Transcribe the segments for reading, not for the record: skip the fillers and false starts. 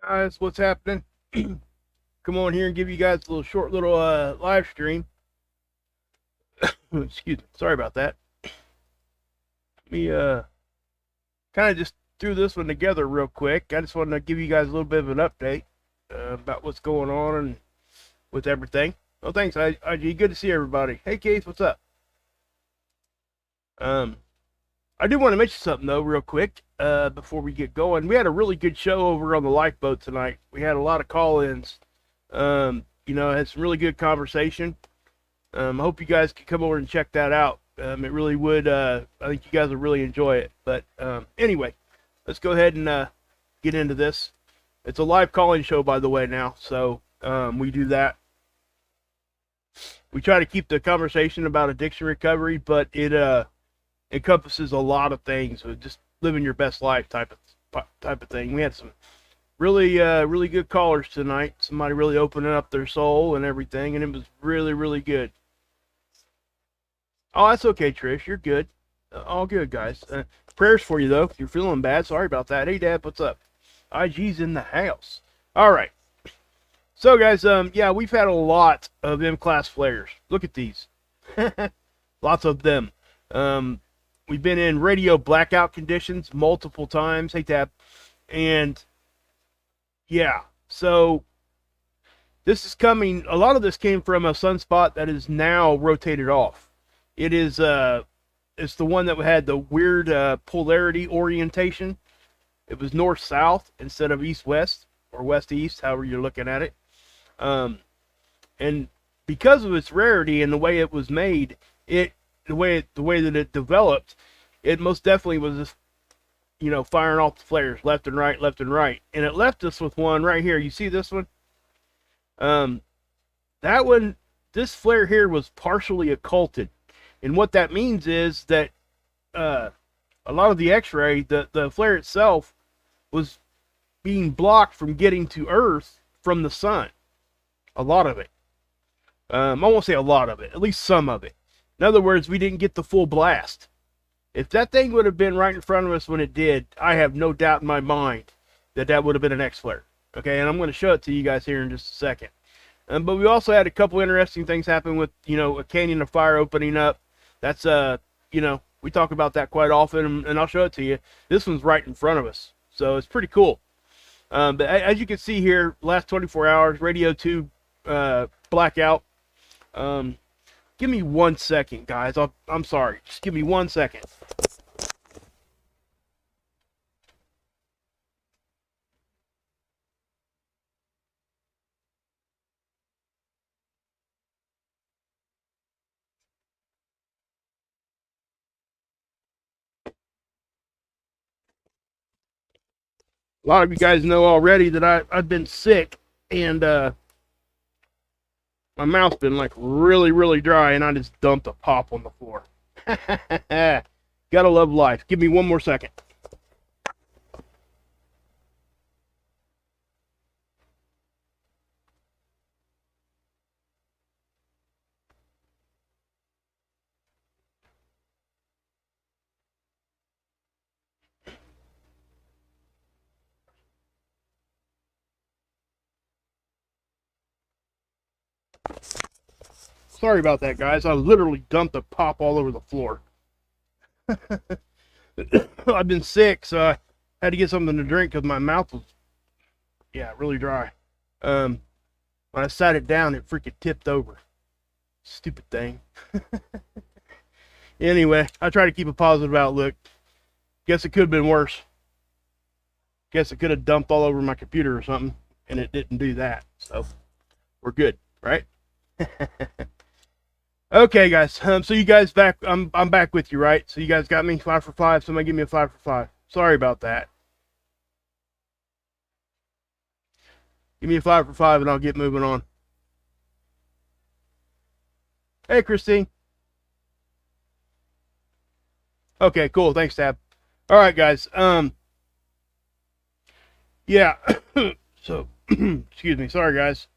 That's what's happening. Come on here and give you guys a little short little live stream. Excuse me. Sorry about that. Let me kind of just threw this one together real quick. I just wanted to give you guys a little bit of an update about what's going on and with everything. Oh, thanks, IG. Good to see everybody. Hey, Keith, what's up? I do want to mention something though, real quick, before we get going. We had a really good show over on the lifeboat tonight. We had a lot of call-ins. Had some really good conversation. I hope you guys can come over and check that out. It really would. I think you guys will really enjoy it. But anyway, let's go ahead and get into this. It's a live call-in show, by the way, now. So we do that. We try to keep the conversation about addiction recovery, but it encompasses a lot of things. So just living your best life type of thing. We had some really good callers tonight. Somebody really opening up their soul and everything, and it was really good. Oh, that's okay, Trish. You're good. All good, guys. Prayers for you, though. If you're feeling bad, sorry about that. Hey, Dad, what's up? IG's in the house. All right. So, guys, yeah, we've had a lot of M-class flares. Look at these. Lots of them. We've been in radio blackout conditions multiple times. Hey, Tab. And, yeah, so this is coming. A lot of this came from a sunspot that is now rotated off. It is, it's the one that had the weird polarity orientation. It was north-south instead of east-west or west-east, however you're looking at it. And because of its rarity and the way it was made, the way that it developed, it most definitely was just, firing off the flares left and right. And it left us with one right here. You see this one? That one, this flare here was partially occulted. And what that means is that a lot of the X-ray, the flare itself, was being blocked from getting to Earth from the sun. A lot of it. I won't say a lot of it, at least some of it. In other words, we didn't get the full blast. If that thing would have been right in front of us when it did, I have no doubt in my mind that would have been an X-flare. Okay, and I'm going to show it to you guys here in just a second. But we also had a couple interesting things happen with, a canyon of fire opening up. That's, we talk about that quite often, and I'll show it to you. This one's right in front of us, so it's pretty cool. But as you can see here, last 24 hours, radio 2 blackout. Give me 1 second, guys. I'm sorry. Just give me 1 second. A lot of you guys know already that I've been sick, and my mouth's been like really dry, and I just dumped a pop on the floor. Gotta love life. Give me 1 more second. Sorry about that, guys. I literally dumped a pop all over the floor. I've been sick, so I had to get something to drink because my mouth was, really dry. When I sat it down, it freaking tipped over. Stupid thing. Anyway, I try to keep a positive outlook. Guess it could have been worse. Guess it could have dumped all over my computer or something, and it didn't do that. So, we're good, right? Okay, guys. So you guys back? I'm back with you, right? So you guys got me 5 for 5. Somebody give me a 5 for 5. Sorry about that. Give me a 5 for 5, and I'll get moving on. Hey, Christine. Okay, cool. Thanks, Tab. All right, guys. Yeah. So, excuse me. Sorry, guys.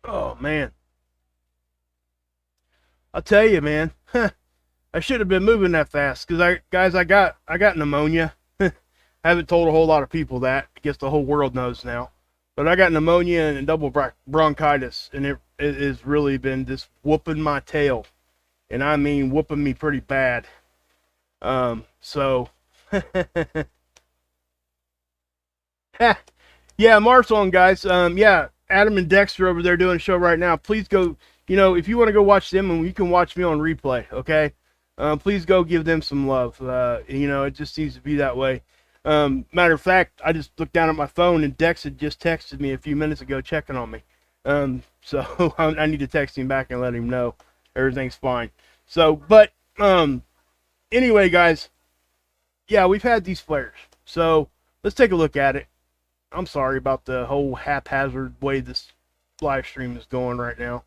Oh man. I'll tell you, man. I should have been moving that fast because I got pneumonia. I Haven't told a whole lot of people that. I guess the whole world knows now. But I got pneumonia and double bronchitis, and it has really been just whooping my tail. And I mean whooping me pretty bad. So, yeah, Mark's on, guys. Yeah, Adam and Dexter over there doing a show right now. Please go, you know, if you want to go watch them, and you can watch me on replay, okay? Please go give them some love. You know, it just seems to be that way. Matter of fact, I just looked down at my phone, and Dex had just texted me a few minutes ago checking on me. So I need to text him back and let him know everything's fine. So, but anyway, guys, yeah, we've had these flares. So let's take a look at it. I'm sorry about the whole haphazard way this live stream is going right now.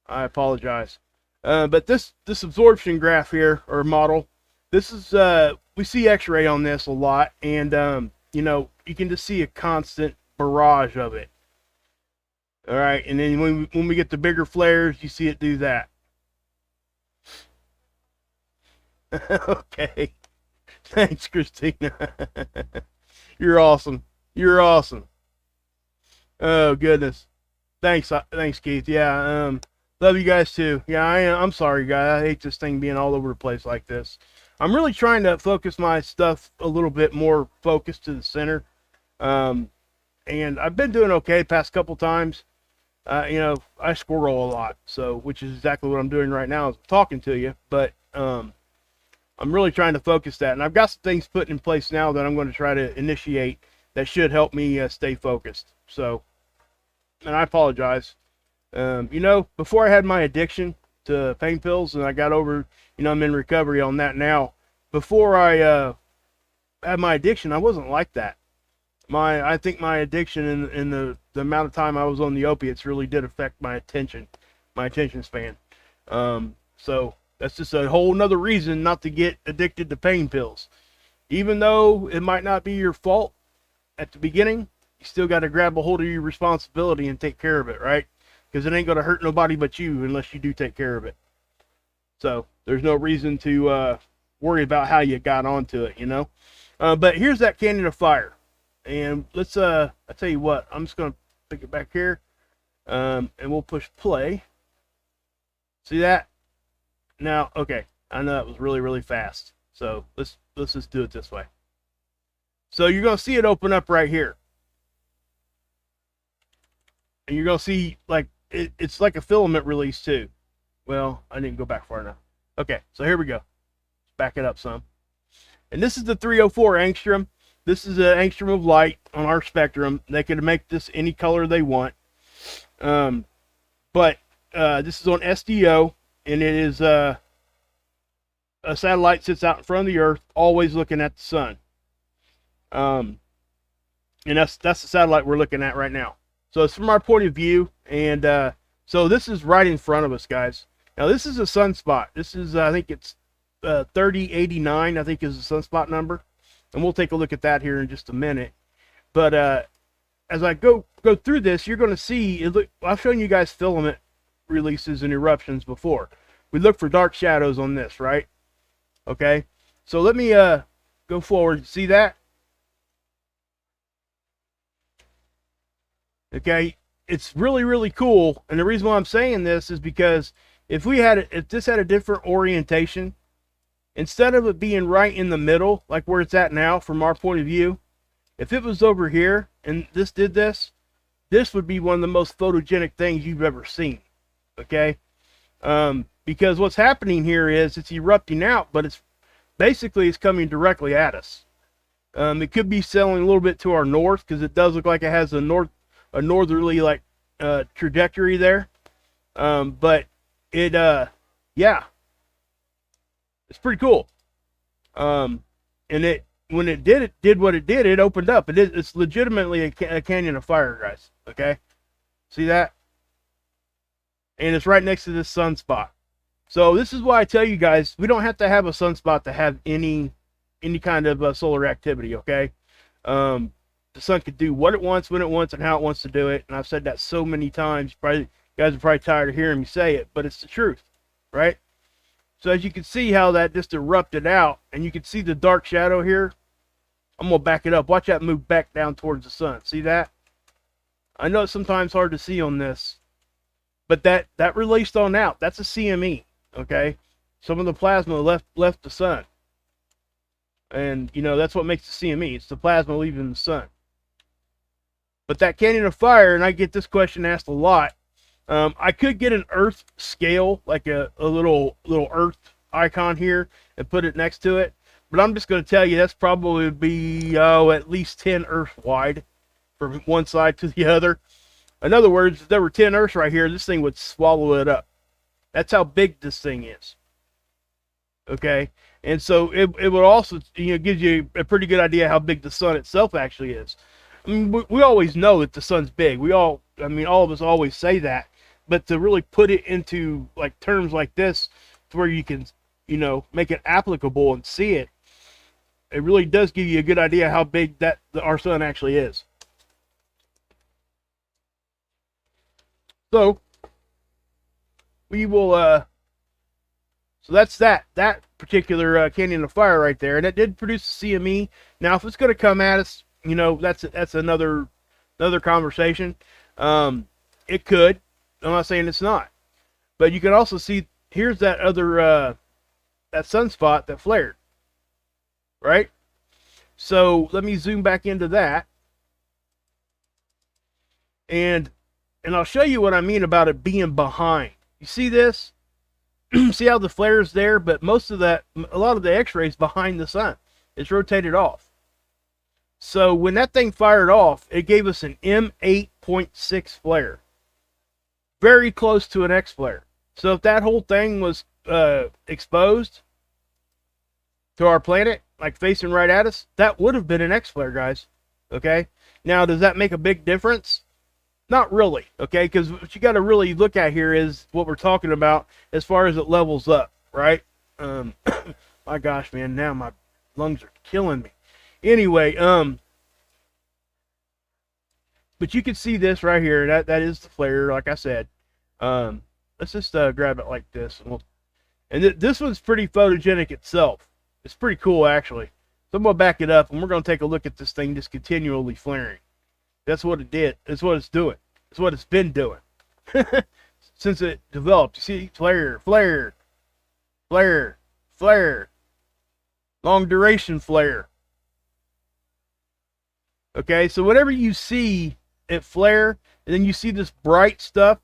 I apologize. But this absorption graph here, or model, this is, we see X-ray on this a lot, and, you know, you can just see a constant barrage of it. All right, and then when we get the bigger flares, you see it do that. Okay. Thanks, Christina. You're awesome. You're awesome. Oh, goodness. Thanks, Keith. Yeah, love you guys too. Yeah, I'm sorry, guys. I hate this thing being all over the place like this. I'm really trying to focus my stuff a little bit more focused to the center. And I've been doing okay the past couple times. You know, I squirrel a lot, so, which is exactly what I'm doing right now, is talking to you. But I'm really trying to focus that. And I've got some things put in place now that I'm going to try to initiate that should help me stay focused. So, and I apologize. You know, before I had my addiction to pain pills, and I got over, you know, I'm in recovery on that now. Before I had my addiction, I wasn't like that. I think my addiction and the amount of time I was on the opiates really did affect my attention span. So that's just a whole nother reason not to get addicted to pain pills. Even though it might not be your fault at the beginning, you still got to grab a hold of your responsibility and take care of it, right? Because it ain't going to hurt nobody but you unless you do take care of it. So there's no reason to worry about how you got onto it, you know. But here's that canyon of fire. And let's, I tell you what, I'm just going to pick it back here. And we'll push play. See that? Now, okay, I know that was really, really fast. So let's just do it this way. So you're going to see it open up right here. And you're going to see, like, it's like a filament release too. Well, I didn't go back far enough. Okay, so here we go. Back it up some. And this is the 304 angstrom. This is an angstrom of light on our spectrum. They can make this any color they want. But this is on SDO, and it is a satellite sits out in front of the Earth, always looking at the sun. And that's the satellite we're looking at right now. So it's from our point of view, and so this is right in front of us, guys. Now this is a sunspot. This is, I think it's 3089, I think is the sunspot number. And we'll take a look at that here in just a minute. But as I go through this, you're going to see, I've shown you guys filament releases and eruptions before. We look for dark shadows on this, right? Okay, so let me go forward. See that? Okay, it's really, really cool. And the reason why I'm saying this is because if this had a different orientation, instead of it being right in the middle, like where it's at now from our point of view, if it was over here and this did this, this would be one of the most photogenic things you've ever seen. Okay, because what's happening here is it's erupting out, but it's coming directly at us. It could be sailing a little bit to our north because it does look like it has a northerly like trajectory there. But it yeah, it's pretty cool. And when it did what it did, it opened up. It's legitimately a canyon of fire, guys. Okay, see that? And it's right next to this sunspot. So this is why I tell you guys, we don't have to have a sunspot to have any kind of solar activity, okay? The sun could do what it wants, when it wants, and how it wants to do it. And I've said that so many times. You guys are probably tired of hearing me say it, but it's the truth, right? So as you can see how that just erupted out, and you can see the dark shadow here. I'm going to back it up. Watch that move back down towards the sun. See that? I know it's sometimes hard to see on this, but that released on out. That's a CME, okay? Some of the plasma left the sun. And, you know, that's what makes the CME. It's the plasma leaving the sun. But that canyon of fire, and I get this question asked a lot, I could get an Earth scale, like a little Earth icon here, and put it next to it. But I'm just going to tell you that's probably would be at least 10 Earths wide from one side to the other. In other words, if there were 10 Earths right here, this thing would swallow it up. That's how big this thing is. Okay, and so it would also, you know, gives you a pretty good idea how big the sun itself actually is. I mean, we always know that the sun's big. All of us always say that. But to really put it into like terms like this, to where you can, you know, make it applicable and see it, it really does give you a good idea how big our sun actually is. So we will. So that's that particular canyon of fire right there, and it did produce a CME. Now, if it's going to come at us, you know, that's another conversation. It could. I'm not saying it's not, but you can also see here's that other that sunspot that flared, right? So let me zoom back into that, and I'll show you what I mean about it being behind. You see this? See how the flare is there, but most of that, a lot of the X-rays behind the sun. It's rotated off. So when that thing fired off, it gave us an M8.6 flare. Very close to an X flare. So if that whole thing was exposed to our planet, like facing right at us, that would have been an X flare, guys. Okay? Now, does that make a big difference? Not really, okay? Because what you got to really look at here is what we're talking about as far as it levels up, right? My gosh, man, now my lungs are killing me. Anyway, but you can see this right here. That is the flare, like I said. Let's just grab it like this. This one's pretty photogenic itself. It's pretty cool, actually. So I'm going to back it up, and we're going to take a look at this thing just continually flaring. That's what it did. That's what it's doing. That's what it's been doing since it developed. You see, flare, flare, flare, flare. Long duration flare. Okay, so whenever you see it flare, and then you see this bright stuff,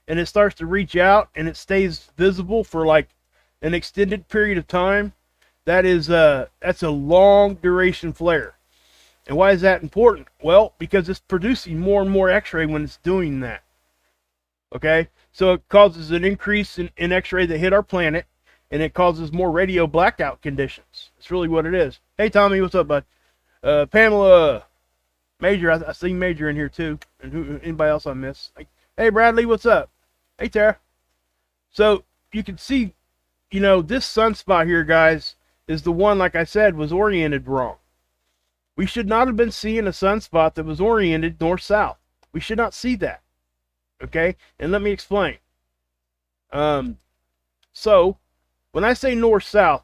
and it starts to reach out, and it stays visible for like an extended period of time, that's a long duration flare. And why is that important? Well, because it's producing more and more X-ray when it's doing that. Okay? So it causes an increase in X-ray that hit our planet, and it causes more radio blackout conditions. That's really what it is. Hey, Tommy, what's up, bud? Pamela, Major, I see Major in here too. And anybody else I miss? Like, hey, Bradley, what's up? Hey, Tara. So you can see, you know, this sunspot here, guys, is the one, like I said, was oriented wrong. We should not have been seeing a sunspot that was oriented north-south. We should not see that. Okay? And let me explain. So, when I say north-south,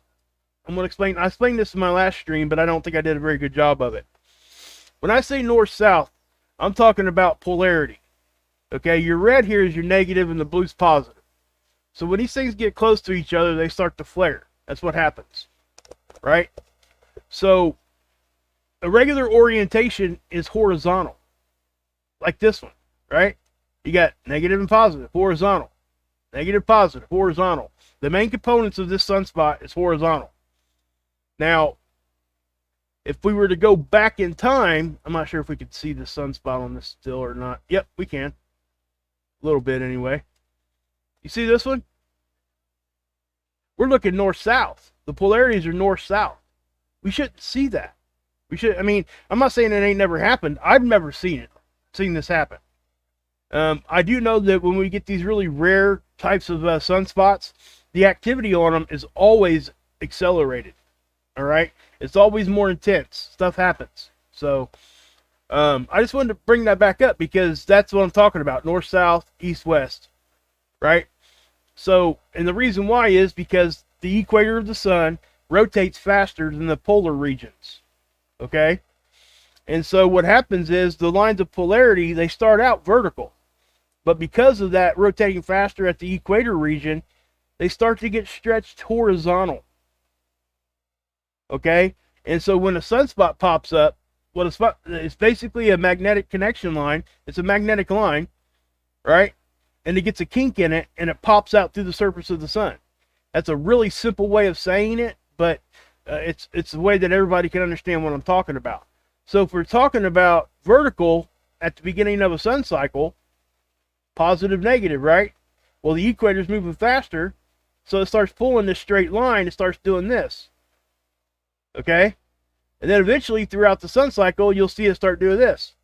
I'm going to explain. I explained this in my last stream, but I don't think I did a very good job of it. When I say north-south, I'm talking about polarity. Okay? Your red here is your negative and the blue's positive. So when these things get close to each other, they start to flare. That's what happens. Right? So, a regular orientation is horizontal, like this one, right? You got negative and positive, horizontal. Negative, positive, horizontal. The main components of this sunspot is horizontal. Now, if we were to go back in time, I'm not sure if we could see the sunspot on this still or not. Yep, we can. A little bit anyway. You see this one? We're looking north-south. The polarities are north-south. We shouldn't see that. I'm not saying it ain't never happened. I've never seen this happen. I do know that when we get these really rare types of sunspots, the activity on them is always accelerated. All right? It's always more intense. Stuff happens. So, I just wanted to bring that back up because that's what I'm talking about. North, south, east, west. Right? So, and the reason why is because the equator of the sun rotates faster than the polar regions. Okay? And so what happens is the lines of polarity, they start out vertical. But because of that rotating faster at the equator region, they start to get stretched horizontal. Okay? And so when a sunspot pops up, what a spot, it's basically a magnetic connection line. It's a magnetic line, right? And it gets a kink in it, and it pops out through the surface of the sun. That's a really simple way of saying it, but it's a way that everybody can understand what I'm talking about. So if we're talking about vertical at the beginning of a sun cycle, positive, negative, right? Well, the equator's moving faster, so it starts pulling this straight line. It starts doing this. Okay? And then eventually, throughout the sun cycle, you'll see it start doing this.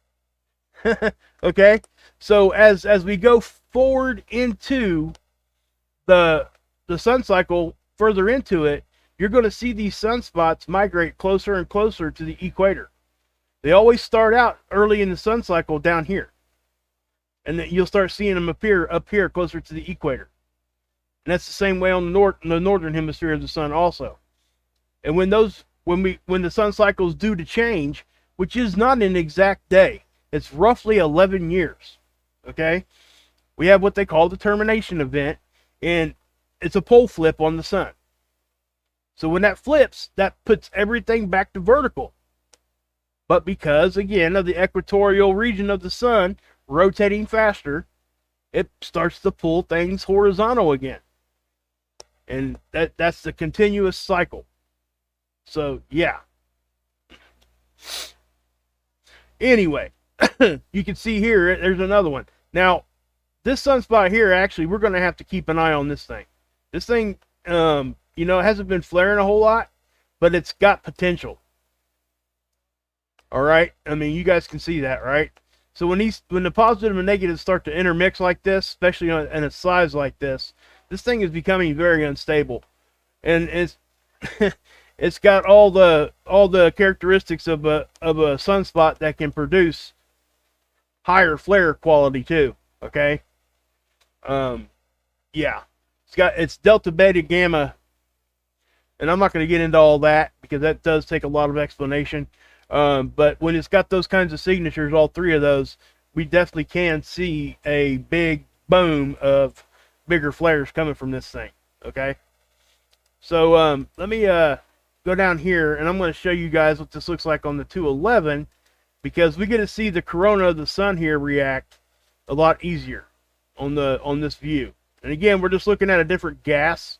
Okay? So as we go forward into the sun cycle, further into it, you're going to see these sunspots migrate closer and closer to the equator. They always start out early in the sun cycle down here. And then you'll start seeing them appear up here closer to the equator. And that's the same way on the northern hemisphere of the sun also. And when the sun cycle is due to change, which is not an exact day, it's roughly 11 years. Okay? We have what they call the termination event, and it's a pole flip on the sun. So when that flips, that puts everything back to vertical. But because, again, of the equatorial region of the sun rotating faster, it starts to pull things horizontal again. And that's the continuous cycle. So, yeah. Anyway, you can see here, there's another one. Now, this sunspot here, actually, we're going to have to keep an eye on this thing. This thing, it hasn't been flaring a whole lot, but it's got potential. All right? I mean, you guys can see that, right? So when the positive and negatives start to intermix like this, especially in a size like this thing is becoming very unstable. And it's got all the characteristics of a sunspot that can produce higher flare quality too. Okay? Yeah. It's delta, beta, gamma, and I'm not going to get into all that because that does take a lot of explanation. But when it's got those kinds of signatures, all three of those, we definitely can see a big boom of bigger flares coming from this thing. Okay? So let me go down here, and I'm going to show you guys what this looks like on the 211, because we get to see the corona of the sun here react a lot easier on this view. And again, we're just looking at a different gas.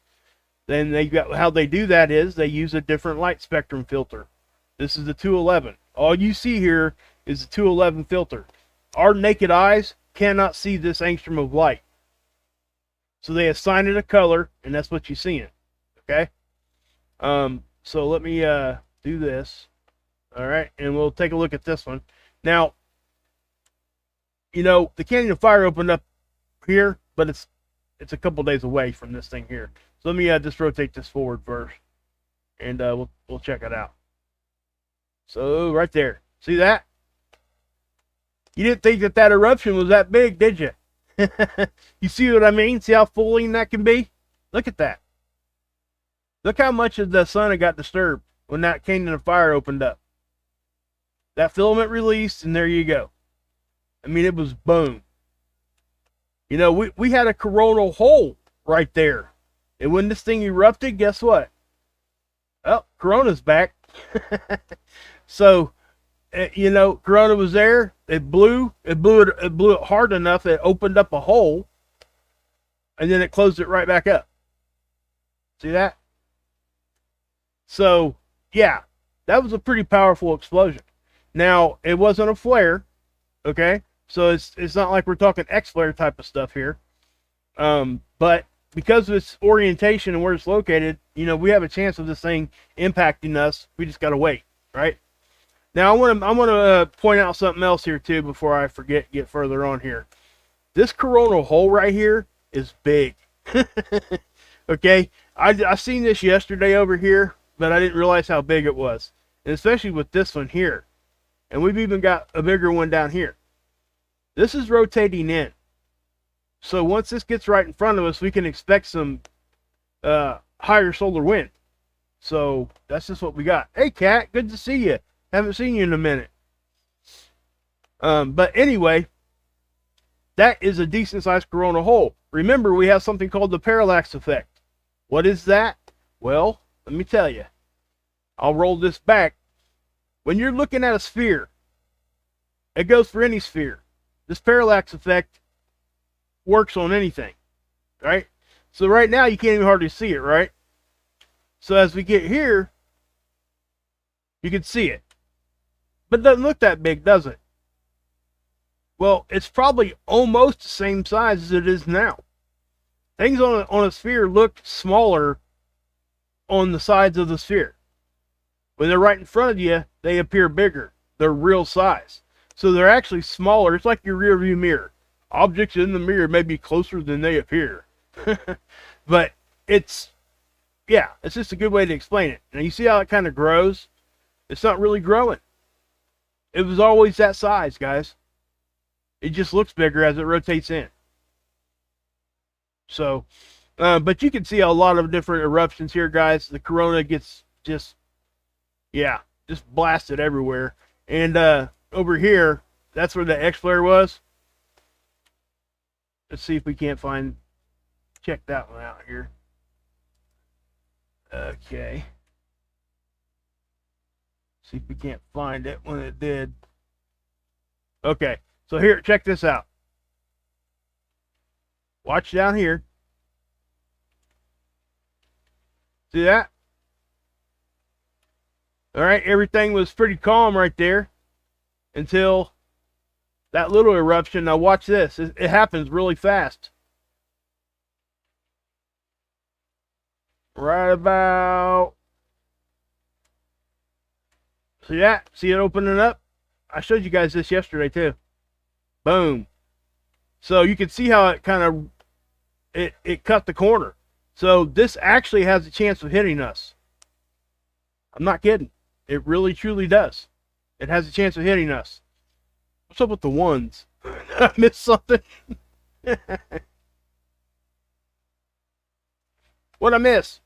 Then how they do that is they use a different light spectrum filter. This is the 211. All you see here is the 211 filter. Our naked eyes cannot see this angstrom of light. So they assign it a color, and that's what you're seeing. Okay? So let me do this. All right, and we'll take a look at this one. Now, the Canyon of Fire opened up here, but it's a couple days away from this thing here. So let me just rotate this forward first, and we'll check it out. So right there, see that? You didn't think that eruption was that big, did you? You see what I mean? See how fooling that can be? Look at that. Look how much of the sun got disturbed when that Canyon of Fire opened up. That filament released, and there you go. I mean, it was boom. We had a coronal hole right there. And when this thing erupted, guess what? Oh, corona's back. So, corona was there. It blew it hard enough. It opened up a hole, and then it closed it right back up. See that? So, yeah, that was a pretty powerful explosion. Now, it wasn't a flare, okay? So it's not like we're talking X-flare type of stuff here. But because of its orientation and where it's located, we have a chance of this thing impacting us. We just got to wait, right? Now, I want to point out something else here, too, before I forget, get further on here. This coronal hole right here is big. Okay? I seen this yesterday over here, but I didn't realize how big it was. And especially with this one here. And we've even got a bigger one down here. This is rotating in. So once this gets right in front of us, we can expect some higher solar wind. So that's just what we got. Hey, Kat, good to see you. Haven't seen you in a minute. But anyway, that is a decent sized coronal hole. Remember, we have something called the parallax effect. What is that? Well, let me tell you. I'll roll this back. When you're looking at a sphere, it goes for any sphere. This parallax effect works on anything, right? So right now you can't even hardly see it, right? So as we get here, you can see it. But it doesn't look that big, does it? Well, it's probably almost the same size as it is now. Things on a sphere look smaller on the sides of the sphere. When they're right in front of you, they appear bigger. They're real size. So they're actually smaller. It's like your rear view mirror. Objects in the mirror may be closer than they appear. But it's just a good way to explain it. Now you see how it kind of grows? It's not really growing. It was always that size, guys. It just looks bigger as it rotates in. So, but you can see a lot of different eruptions here, guys. The corona gets just blasted everywhere. And over here, that's where the X flare was. Let's see if we can't check that one out here. Okay. See if we can't find it when it did. Okay, so here, check this out. Watch down here. See that? All right, everything was pretty calm right there until that little eruption. Now watch this. It happens really fast. Right about... See that? See it opening up? I showed you guys this yesterday too. Boom. So you can see how it kind of... It cut the corner. So this actually has a chance of hitting us. I'm not kidding. It really truly does. It has a chance of hitting us. What's up with the ones? I missed something. What'd I miss?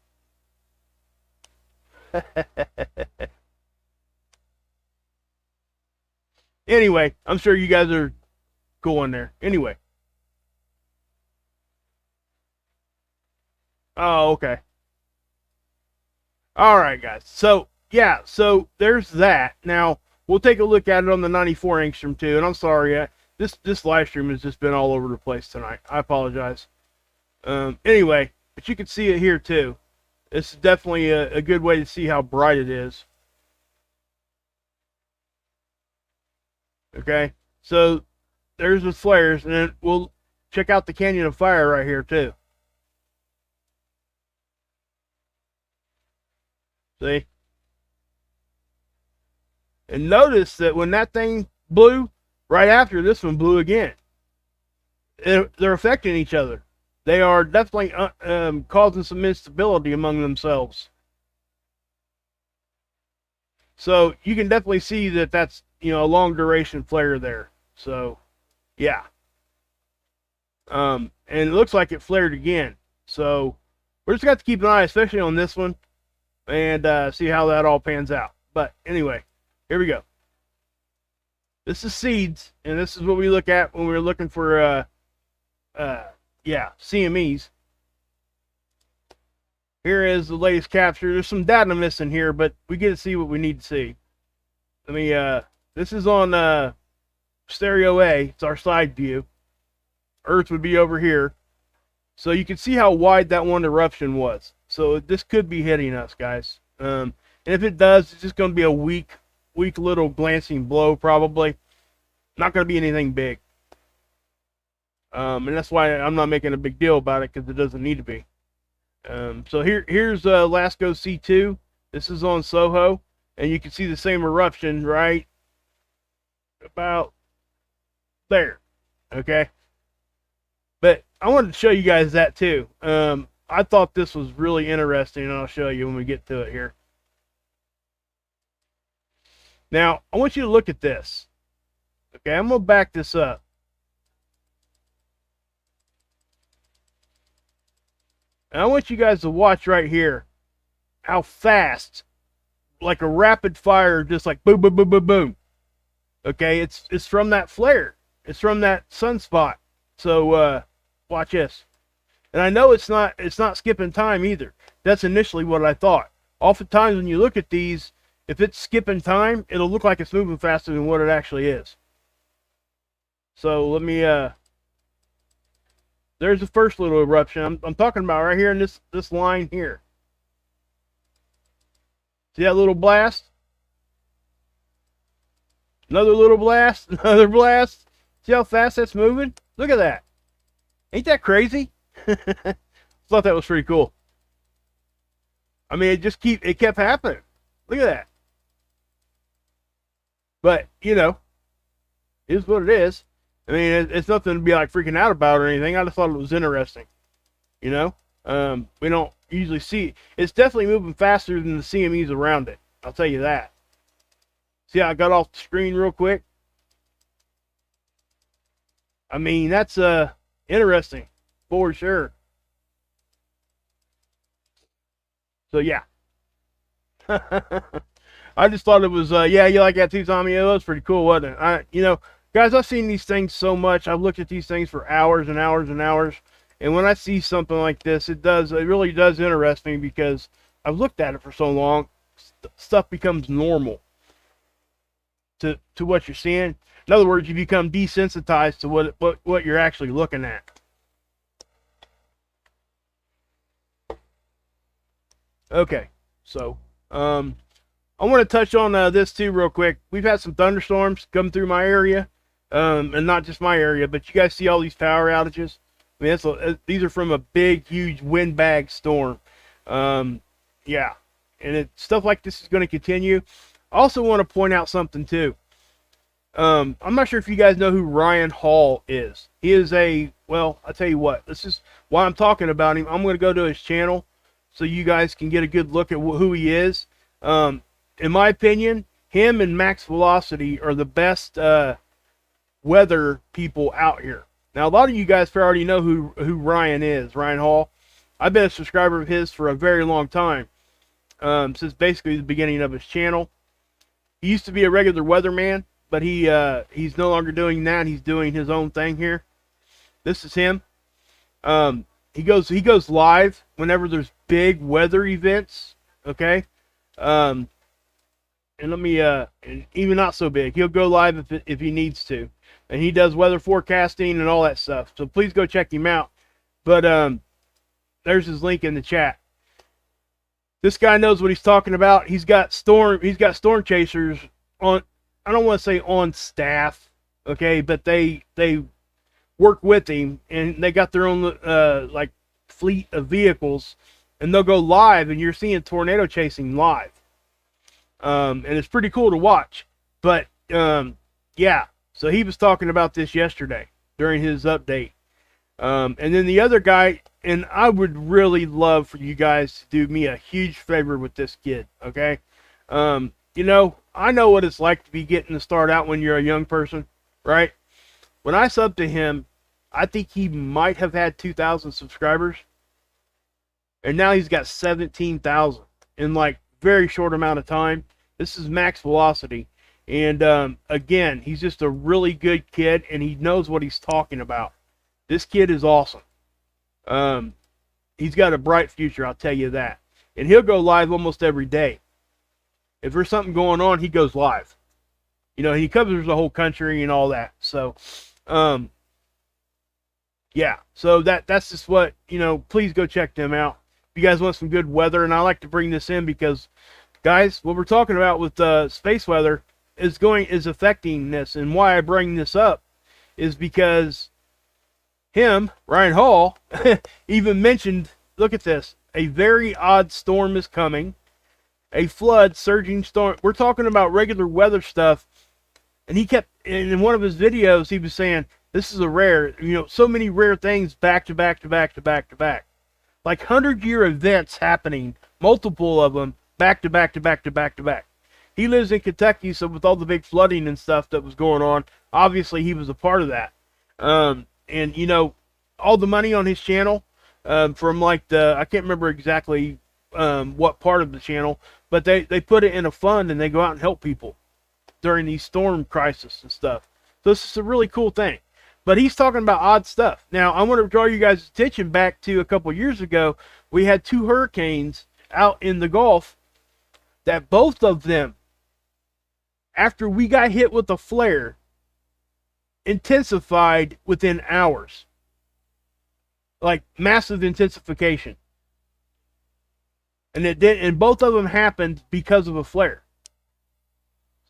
Anyway, I'm sure you guys are going there. Anyway. Oh, okay. All right, guys. So, yeah, so there's that. Now, we'll take a look at it on the 94 angstrom too. And I'm sorry, this live stream has just been all over the place tonight. I apologize. Anyway, but you can see it here too. This is definitely a good way to see how bright it is. Okay, so there's the flares, and then we'll check out the canyon of fire right here too. See? And notice that when that thing blew, right after this one blew again. They're affecting each other. They are definitely causing some instability among themselves. So you can definitely see that that's, a long duration flare there. So, yeah. And it looks like it flared again. So we're just got to keep an eye, especially on this one, and see how that all pans out. But anyway, here we go. This is seeds, and this is what we look at when we're looking for CMEs. Here is the latest capture. There's some data missing here, but we get to see what we need to see. Let me this is on stereo A. It's our side view. Earth would be over here. So you can see how wide that one eruption was. So this could be hitting us, guys. And if it does, it's just going to be a weak little glancing blow, probably. Not going to be anything big. And that's why I'm not making a big deal about it, because it doesn't need to be. So here's Lasco C2. This is on Soho, and you can see the same eruption right about there. Okay, but I wanted to show you guys that too. I thought this was really interesting, and I'll show you when we get to it here. Now I want you to look at this. Okay, I'm gonna back this up. And I want you guys to watch right here how fast like a rapid fire, just like boom, boom, boom, boom, boom. Okay, it's from that flare. It's from that sunspot. So watch this. And I know it's not skipping time either. That's initially what I thought. Oftentimes when you look at these, if it's skipping time, it'll look like it's moving faster than what it actually is. So let me there's the first little eruption. I'm talking about right here in this line here. See that little blast? Another little blast, another blast. See how fast that's moving? Look at that. Ain't that crazy? Thought that was pretty cool. I mean, it kept happening. Look at that. But, you know, it is what it is. I mean, it's nothing to be like freaking out about or anything. I just thought it was interesting. You know? We don't usually see. It's definitely moving faster than the CMEs around it. I'll tell you that. See how I got off the screen real quick? I mean, that's interesting for sure. So yeah. I just thought it was yeah, you like that too, Tommy? It was pretty cool, wasn't it? You know, guys, I've seen these things so much. I've looked at these things for hours and hours and hours. And when I see something like this, it really does interest me because I've looked at it for so long. Stuff becomes normal to what you're seeing. In other words, you become desensitized to what you're actually looking at. Okay, so I want to touch on this too real quick. We've had some thunderstorms come through my area, and not just my area, but you guys see all these power outages. I mean, these are from a big, huge windbag storm. Yeah, and stuff like this is going to continue. I also want to point out something too. I'm not sure if you guys know who Ryan Hall is. He is well, I'll tell you what. This is why I'm talking about him. I'm going to go to his channel so you guys can get a good look at who he is. In my opinion, him and Max Velocity are the best weather people out here. Now, a lot of you guys already know who Ryan is, Ryan Hall. I've been a subscriber of his for a very long time, since basically the beginning of his channel. He used to be a regular weatherman, but he's no longer doing that. He's doing his own thing here. This is him. He goes live whenever there's big weather events. Okay, and let me and even not so big, he'll go live if he needs to, and he does weather forecasting and all that stuff. So please go check him out. But there's his link in the chat. This guy knows what he's talking about. He's got storm chasers on. I don't want to say on staff, okay, but they work with him, and they got their own like fleet of vehicles, and they'll go live, and you're seeing tornado chasing live, and it's pretty cool to watch. But yeah, so he was talking about this yesterday during his update, and then the other guy, and I would really love for you guys to do me a huge favor with this kid, okay? You know, I know what it's like to be getting to start out when you're a young person, right? When I subbed to him, I think he might have had 2,000 subscribers. And now he's got 17,000 in like very short amount of time. This is Max Velocity. And again, he's just a really good kid, and he knows what he's talking about. This kid is awesome. He's got a bright future, I'll tell you that. And he'll go live almost every day. If there's something going on, he goes live. You know, he covers the whole country and all that. So, yeah. So that's just what, you know, please go check them out. If you guys want some good weather, and I like to bring this in because, guys, what we're talking about with space weather is affecting this. And why I bring this up is because him, Ryan Hall, even mentioned, look at this, a very odd storm is coming. A flood, surging storm. We're talking about regular weather stuff. And he kept, in one of his videos, he was saying, this is a rare, you know, so many rare things back to back to back to back to back. Like 100-year events happening, multiple of them, back to back to back to back to back. He lives in Kentucky, so with all the big flooding and stuff that was going on, obviously he was a part of that. And, you know, all the money on his channel, from like I can't remember exactly what part of the channel, but they put it in a fund and they go out and help people during these storm crises and stuff. So this is a really cool thing. But he's talking about odd stuff. Now, I want to draw you guys' attention back to a couple years ago. We had 2 hurricanes out in the Gulf that both of them, after we got hit with a flare, intensified within hours. Like massive intensification. And it did, and both of them happened because of a flare.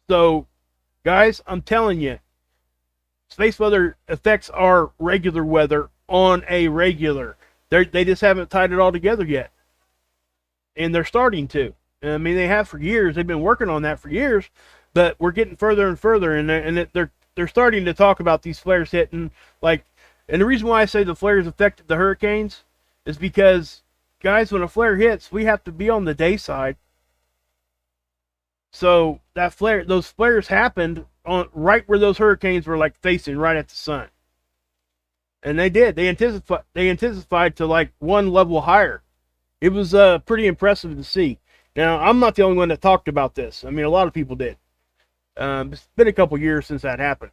So, guys, I'm telling you, space weather affects our regular weather on a regular. They just haven't tied it all together yet. And they're starting to. I mean, they have for years. They've been working on that for years, but we're getting further and further, and they're starting to talk about these flares hitting. Like, and the reason why I say the flares affected the hurricanes is because, guys, when a flare hits, we have to be on the day side. So that flare, those flares happened on right where those hurricanes were like facing right at the sun. And they did. They intensified to like 1 level higher. It was pretty impressive to see. Now, I'm not the only one that talked about this. I mean, a lot of people did. It's been a couple years since that happened.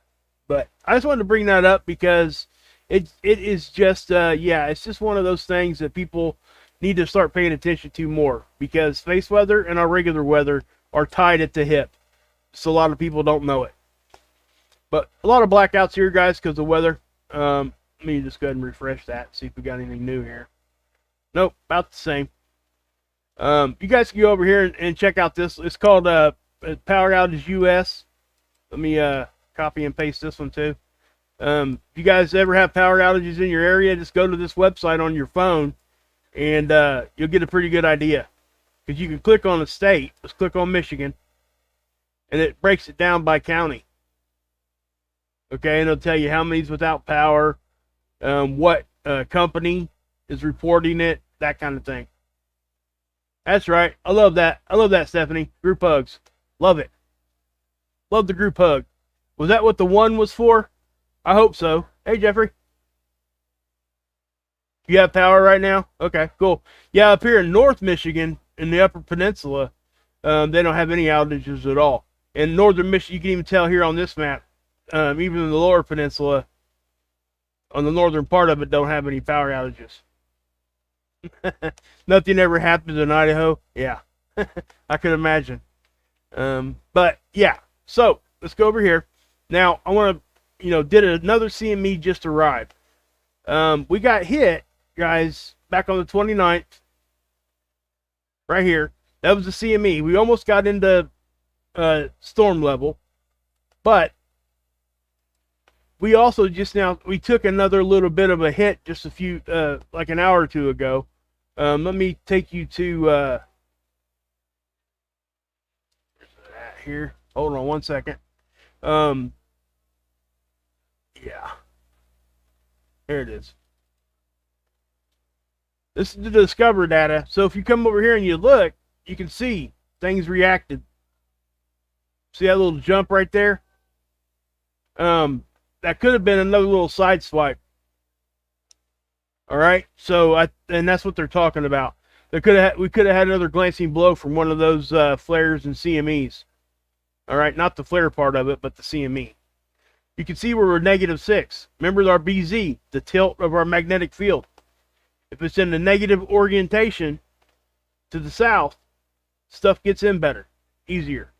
But I just wanted to bring that up because it is just, yeah, it's just one of those things that people need to start paying attention to more. Because space weather and our regular weather are tied at the hip. So a lot of people don't know it. But a lot of blackouts here, guys, because of weather. Let me just go ahead and refresh that, see if we got anything new here. Nope, about the same. You guys can go over here and check out this. It's called Power Outage US. Let me copy and paste this one too. If you guys ever have power outages in your area, just go to this website on your phone and you'll get a pretty good idea. Because you can click on the state. Let's click on Michigan. And it breaks it down by county. Okay, and it'll tell you how many's without power, what company is reporting it, that kind of thing. That's right. I love that. I love that, Stephanie. Group hugs. Love it. Love the group hug. Was that what the 1 was for? I hope so. Hey, Jeffrey. You have power right now? Okay, cool. Yeah, up here in North Michigan, in the Upper Peninsula, they don't have any outages at all. In Northern Michigan, you can even tell here on this map, even in the Lower Peninsula, on the northern part of it, don't have any power outages. Nothing ever happens in Idaho. Yeah, I could imagine. But yeah, so let's go over here. Now I want to, did another CME just arrive. We got hit, guys, back on the 29th. Right here. That was the CME. We almost got into storm level, but we also we took another little bit of a hit just like an hour or two ago. Let me take you to here. Hold on one second. Yeah. Here it is. This is the Discover data. So if you come over here and you look, you can see things reacted. See that little jump right there? That could have been another little side swipe. All right, so and that's what they're talking about. We could have had another glancing blow from one of those flares and CMEs. All right, not the flare part of it, but the CME. You can see where we're -6. Remember our BZ, the tilt of our magnetic field. If it's in the negative orientation to the south, stuff gets in better, easier.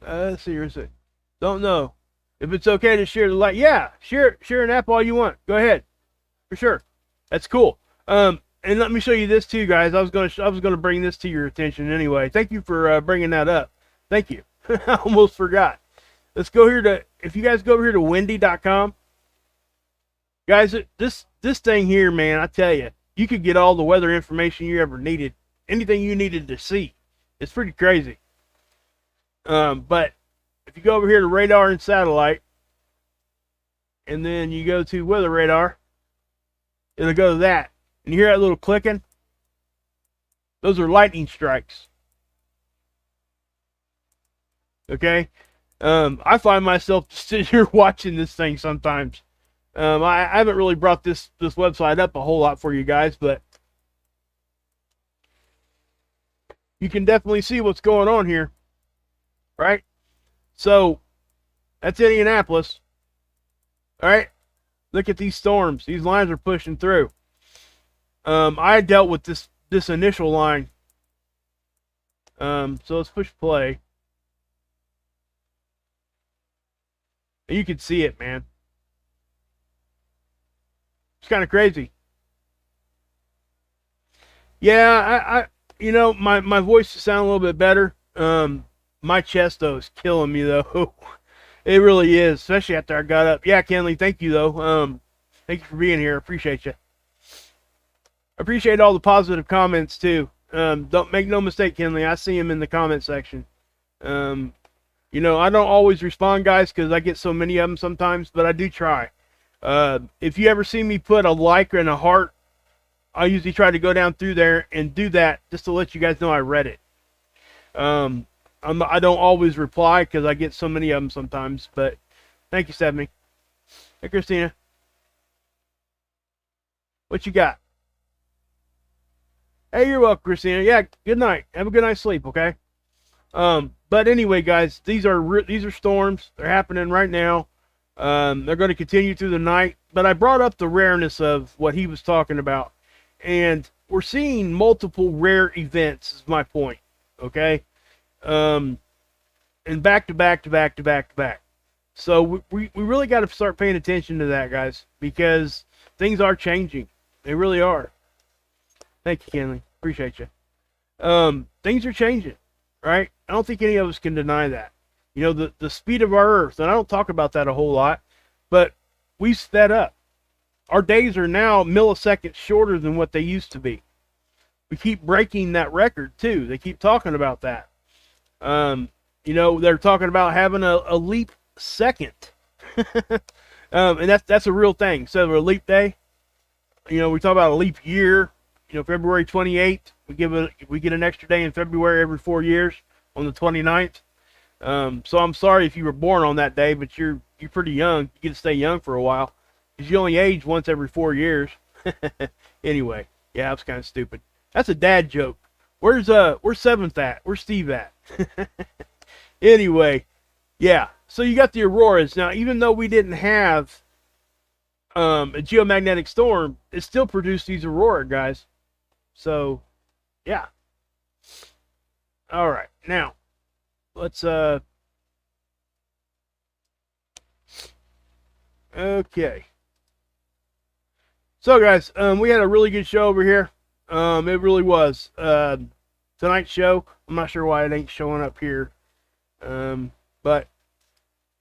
Let's see, here's it. Don't know. If it's okay to share the light, yeah, share an app all you want. Go ahead, for sure. That's cool. And let me show you this too, guys. I was gonna bring this to your attention anyway. Thank you for bringing that up. Thank you. I almost forgot. Let's go here to. If you guys go over here to windy.com, guys, this thing here, man, I tell you, you could get all the weather information you ever needed, anything you needed to see. It's pretty crazy. But if you go over here to radar and satellite, and then you go to weather radar, it'll go to that. And you hear that little clicking? Those are lightning strikes. Okay? I find myself sitting here watching this thing sometimes. I haven't really brought this website up a whole lot for you guys, but you can definitely see what's going on here, right? So that's Indianapolis. All right, look at these storms. These lines are pushing through. I dealt with this initial line. So let's push play. And you can see it, man. It's kind of crazy. Yeah, I you know, my voice is sounding a little bit better. My chest though is killing me though. It really is, especially after I got up. Yeah, Kenley, thank you though. Thank you for being here. Appreciate you. Appreciate all the positive comments too. Don't make no mistake, Kenley. I see them in the comment section. You know, I don't always respond, guys, because I get so many of them sometimes, but I do try. If you ever see me put a like and a heart, I usually try to go down through there and do that just to let you guys know I read it. I don't always reply because I get so many of them sometimes, but thank you, Stephanie. Hey, Christina. What you got? Hey, you're welcome, Christina. Yeah, good night. Have a good night's sleep, okay? But anyway, guys, these are storms. They're happening right now. They're going to continue through the night. But I brought up the rareness of what he was talking about. And we're seeing multiple rare events, is my point. Okay? And back to back to back to back to back. So we really got to start paying attention to that, guys. Because things are changing. They really are. Thank you, Kenley. Appreciate you. Things are changing. Right? I don't think any of us can deny that. You know, the speed of our Earth, and I don't talk about that a whole lot, but we've sped up. Our days are now milliseconds shorter than what they used to be. We keep breaking that record, too. They keep talking about that. You know, they're talking about having a leap second. And that's a real thing. So a leap day, you know, we talk about a leap year. You know, February 28th, we get an extra day in February every 4 years on the 29th. So I'm sorry if you were born on that day, but you're pretty young. You get to stay young for a while because you only age once every 4 years. Anyway, yeah, that was kind of stupid. That's a dad joke. Where's Seventh at? Where's Steve at? Anyway, yeah. So you got the auroras now. Even though we didn't have a geomagnetic storm, it still produced these aurora, guys. So, yeah. All right. Now, let's, okay. So, guys, we had a really good show over here. It really was. Tonight's show, I'm not sure why it ain't showing up here. But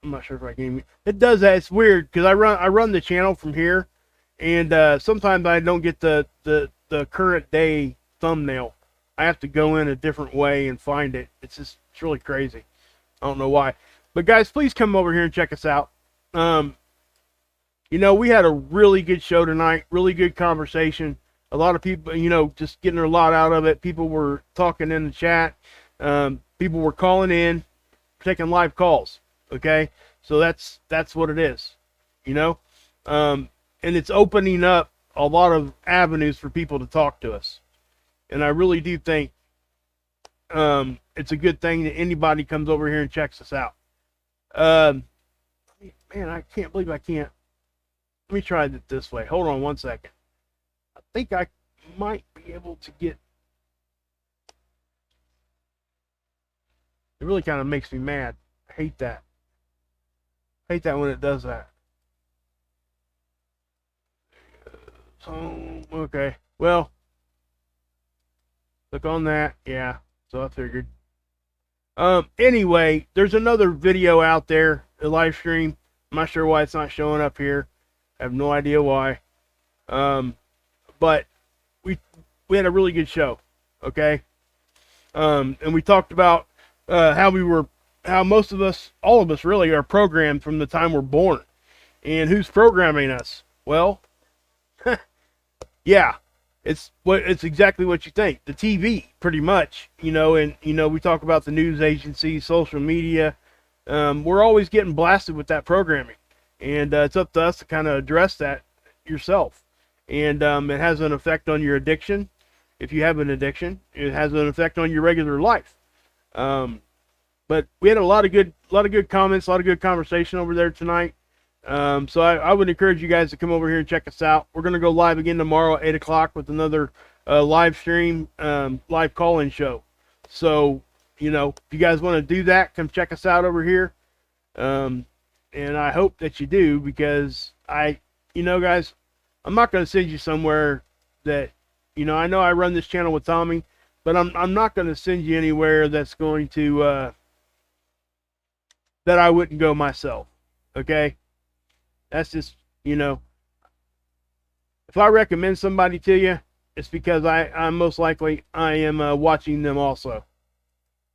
I'm not sure if I can even, it does that. It's weird because I run the channel from here, and sometimes I don't get the current day thumbnail. I have to go in a different way and find it. It's really crazy. I don't know why. But guys, please come over here and check us out. You know, we had a really good show tonight. Really good conversation. A lot of people, you know, just getting a lot out of it. People were talking in the chat. People were calling in, taking live calls. Okay, so that's what it is. You know, and it's opening up a lot of avenues for people to talk to us. And I really do think it's a good thing that anybody comes over here and checks us out. Man, I can't believe I can't. Let me try it this way. Hold on one second. I think I might be able to get... It really kind of makes me mad. I hate that. I hate that when it does that. So, okay. Well, click on that. Yeah, so I figured. Anyway, there's another video out there, a live stream. I'm not sure why it's not showing up here. I have no idea why. But we had a really good show, okay? And we talked about how most of us, all of us really, are programmed from the time we're born. And who's programming us? Well, yeah, it's exactly what you think. The TV, pretty much, you know, and you know, we talk about the news agencies, social media. We're always getting blasted with that programming. and it's up to us to kind of address that yourself. And it has an effect on your addiction. If you have an addiction, it has an effect on your regular life. But we had a lot of good comments, a lot of good conversation over there tonight. So I would encourage you guys to come over here and check us out. We're going to go live again tomorrow at 8 o'clock with another live stream, live call-in show. So, you know, if you guys want to do that, come check us out over here. And I hope that you do, because you know, guys, I'm not going to send you somewhere that, you know I run this channel with Tommy, but I'm not going to send you anywhere that's going to, that I wouldn't go myself. Okay? That's just, you know, if I recommend somebody to you, it's because I'm most likely I am watching them also.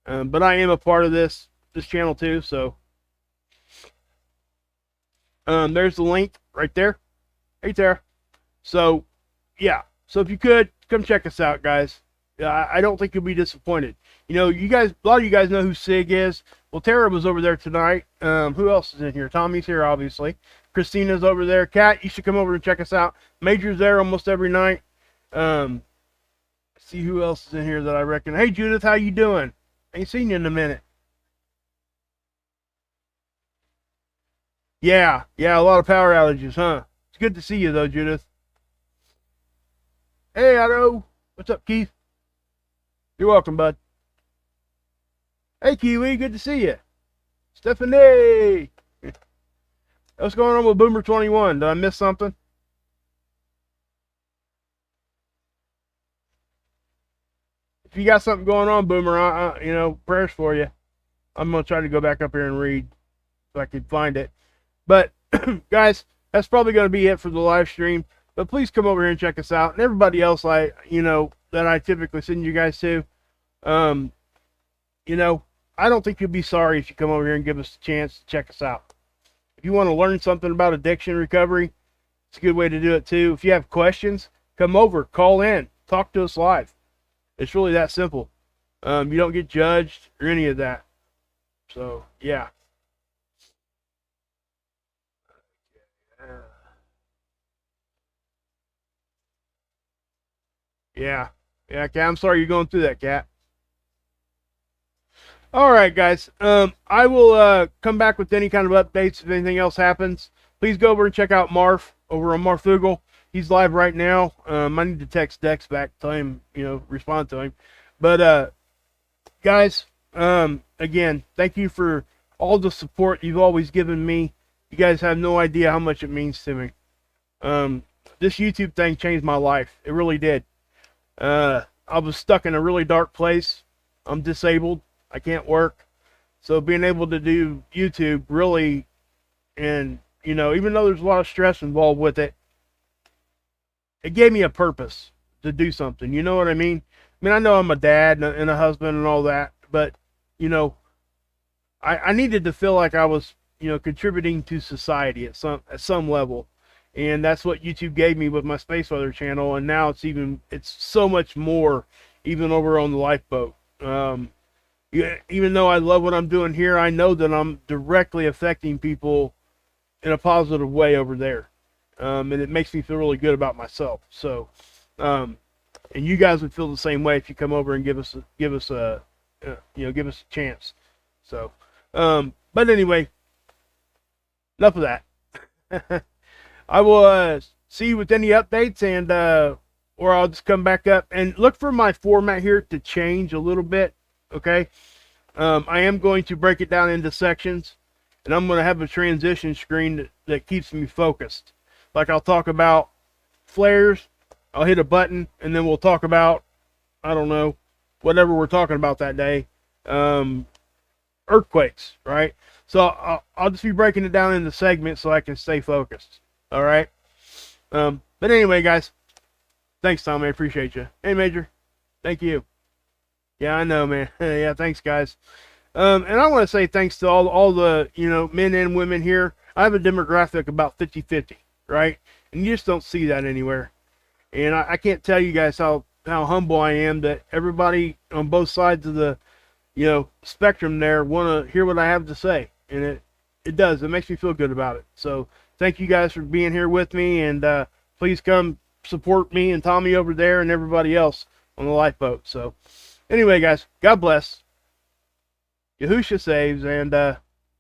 But I am a part of this channel too, so there's the link right there. So yeah, so if you could come check us out, guys. I don't think you'll be disappointed. You know, you guys, a lot of you guys know who Sig is. Well, Tara was over there tonight. Who else is in here? Tommy's here, obviously. Christina's over there. Kat, you should come over and check us out. Major's there almost every night. See who else is in here that I reckon. Hey, Judith, how you doing? Ain't seen you in a minute. Yeah, a lot of power outages, huh? It's good to see you, though, Judith. Hey, Otto. What's up, Keith? You're welcome, bud. Hey, Kiwi, good to see you. Stephanie! What's going on with Boomer 21? Did I miss something? If you got something going on, Boomer, you know, prayers for you. I'm going to try to go back up here and read if I can find it. But, guys, that's probably going to be it for the live stream. But please come over here and check us out. And everybody else, you know, that I typically send you guys to. You know, I don't think you'll be sorry if you come over here and give us a chance to check us out. If you want to learn something about addiction recovery, it's a good way to do it too. If you have questions, come over, call in, talk to us live. It's really that simple. You don't get judged or any of that. So, yeah. Yeah, Kat, I'm sorry you're going through that, Kat. All right, guys. I will come back with any kind of updates if anything else happens. Please go over and check out Marv over on Marfugal. He's live right now. I need to text Dex back, tell him, you know, respond to him. But, guys, again, thank you for all the support you've always given me. You guys have no idea how much it means to me. This YouTube thing changed my life. It really did. I was stuck in a really dark place. I'm disabled. I can't work. So being able to do YouTube really, and, you know, even though there's a lot of stress involved with it, it gave me a purpose to do something. You know what I mean? I mean, I know I'm a dad and a husband and all that, but, you know, I needed to feel like I was, you know, contributing to society at some level. And that's what YouTube gave me with my Space Weather channel. And now it's so much more, even over on the lifeboat. Even though I love what I'm doing here, I know that I'm directly affecting people in a positive way over there. And it makes me feel really good about myself. So, and you guys would feel the same way if you come over and give us a chance. So, but anyway, enough of that. I will see you with any updates, and or I'll just come back up and look for my format here to change a little bit. Okay, I am going to break it down into sections, and I'm going to have a transition screen that keeps me focused. Like, I'll talk about flares, I'll hit a button, and then we'll talk about, I don't know, whatever we're talking about that day. Earthquakes, right? So I'll just be breaking it down into segments so I can stay focused. All right. But anyway, guys, thanks, Tom. I appreciate you. Hey, Major, thank you. Yeah, I know, man. Yeah, thanks, guys. And I want to say thanks to all the, you know, men and women here. I have a demographic about 50-50, right? And you just don't see that anywhere. And I can't tell you guys how humble I am that everybody on both sides of the, you know, spectrum there want to hear what I have to say. And It does. It makes me feel good about it. So thank you guys for being here with me, and please come support me and Tommy over there and everybody else on the lifeboat. So anyway, guys, God bless. Yahusha saves, and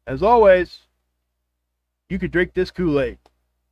as always, you could drink this Kool-Aid.